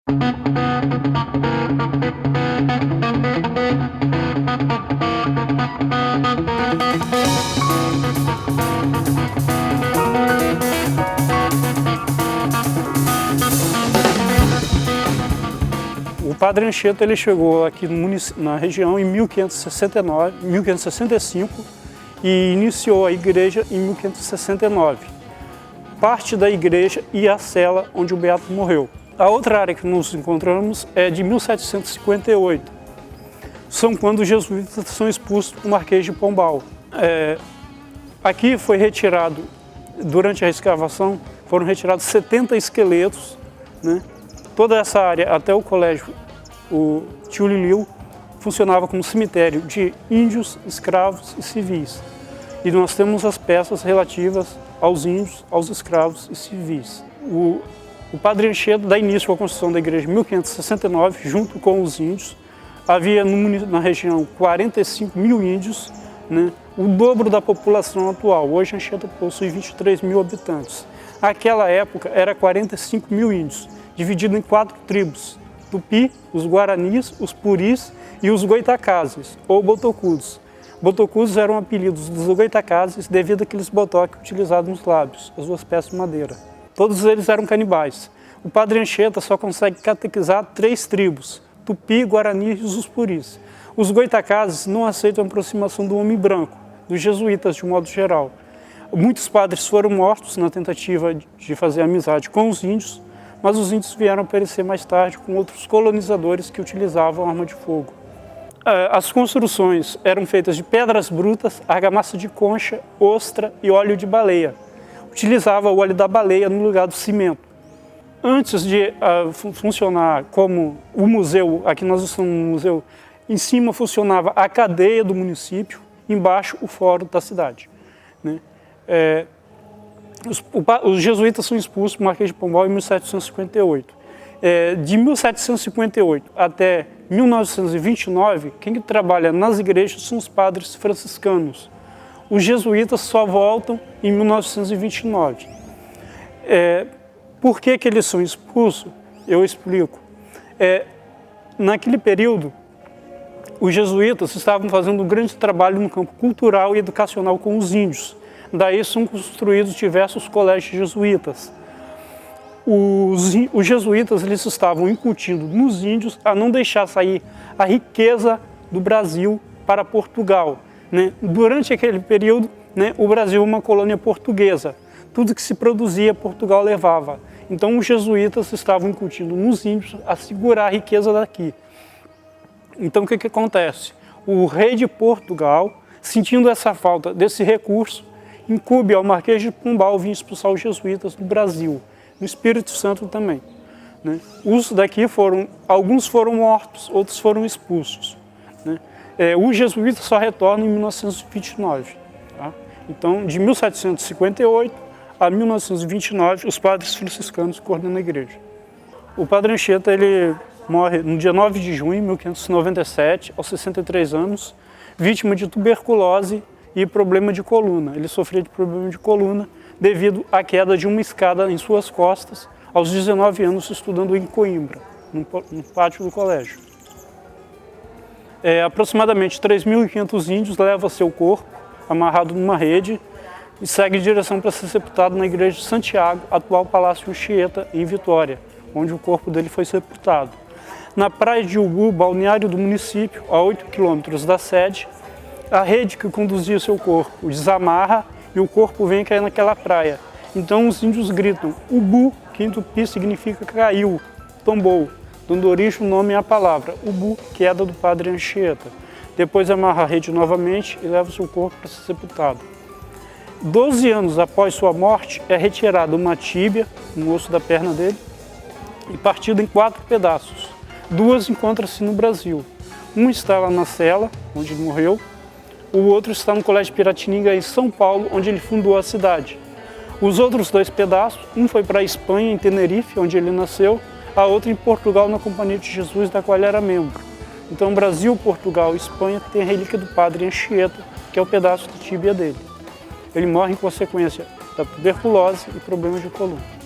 O Padre Anchieta ele chegou aqui na região em 1565 e iniciou a igreja em 1569. Parte da igreja e a cela onde o beato morreu. A outra área que nos encontramos é de 1758. São quando os jesuítas são expulsos do Marquês de Pombal. Aqui foi retirado, durante a escavação, foram retirados 70 esqueletos, né? Toda essa área, até o colégio, o Tio Liliu, funcionava como cemitério de índios, escravos e civis. E nós temos as peças relativas aos índios, aos escravos e civis. O Padre Anchieta dá início à construção da igreja em 1569, junto com os índios. Havia na região 45 mil índios, né? O dobro da população atual. Hoje Anchieta possui 23 mil habitantes. Naquela época era 45 mil índios, dividido em 4 tribos: Tupi, os Guaranis, os Puris e os Goitacazes, ou Botocudos. Botocudos eram apelidos dos Goitacazes devido àqueles botoques utilizados nos lábios, as 2 peças de madeira. Todos eles eram canibais. O Padre Anchieta só consegue catequizar 3 tribos: Tupi, Guarani e os Puris. Os Goitacazes não aceitam a aproximação do homem branco, dos jesuítas de modo geral. Muitos padres foram mortos na tentativa de fazer amizade com os índios, mas os índios vieram a perecer mais tarde com outros colonizadores que utilizavam arma de fogo. As construções eram feitas de pedras brutas, argamassa de concha, ostra e óleo de baleia. Utilizava o óleo da baleia no lugar do cimento. Antes de funcionar como o museu, aqui nós estamos no museu, em cima funcionava a cadeia do município, embaixo o fórum da cidade, né? Os jesuítas são expulsos do Marquês de Pombal em 1758. De 1758 até 1929, quem trabalha nas igrejas são os padres franciscanos. Os jesuítas só voltam em 1929. Por que eles são expulsos? Eu explico. Naquele período, os jesuítas estavam fazendo um grande trabalho no campo cultural e educacional com os índios. Daí são construídos diversos colégios jesuítas. Os jesuítas eles estavam incutindo nos índios a não deixar sair a riqueza do Brasil para Portugal, né? Durante aquele período, né, o Brasil é uma colônia portuguesa. Tudo que se produzia, Portugal levava. Então os jesuítas estavam incutindo nos índios a segurar a riqueza daqui. Então o que acontece? O rei de Portugal, sentindo essa falta desse recurso, incube ao Marquês de Pombal vir expulsar os jesuítas do Brasil, no Espírito Santo também, né? Os daqui alguns foram mortos, outros foram expulsos, né? Os jesuítas só retornam em 1929. Tá? Então, de 1758 a 1929, os padres franciscanos coordenam a igreja. O Padre Anchieta ele morre no dia 9 de junho de 1597, aos 63 anos, vítima de tuberculose e problema de coluna. Ele sofria de problema de coluna devido à queda de uma escada em suas costas, aos 19 anos, estudando em Coimbra, no pátio do colégio. Aproximadamente 3.500 índios levam seu corpo, amarrado numa rede, e segue em direção para ser sepultado na igreja de Santiago, atual Palácio Anchieta, em Vitória, onde o corpo dele foi sepultado. Na praia de Ubu, balneário do município, a 8 quilômetros da sede, a rede que conduzia seu corpo desamarra e o corpo vem cair naquela praia. Então os índios gritam Ubu, que em tupi significa caiu, tombou, dando origem o nome à palavra Ubu, queda do Padre Anchieta. Depois amarra a rede novamente e leva seu corpo para ser sepultado. 12 anos após sua morte, é retirada uma tíbia, um osso da perna dele, e partida em 4 pedaços. 2 encontram-se no Brasil. Um está lá na cela, onde ele morreu. O outro está no Colégio Piratininga, em São Paulo, onde ele fundou a cidade. Os outros 2 pedaços, um foi para a Espanha, em Tenerife, onde ele nasceu, a outra em Portugal, na Companhia de Jesus, da qual ele era membro. Então, Brasil, Portugal e Espanha tem a relíquia do Padre Anchieta, que é o pedaço da tíbia dele. Ele morre em consequência da tuberculose e problemas de coluna.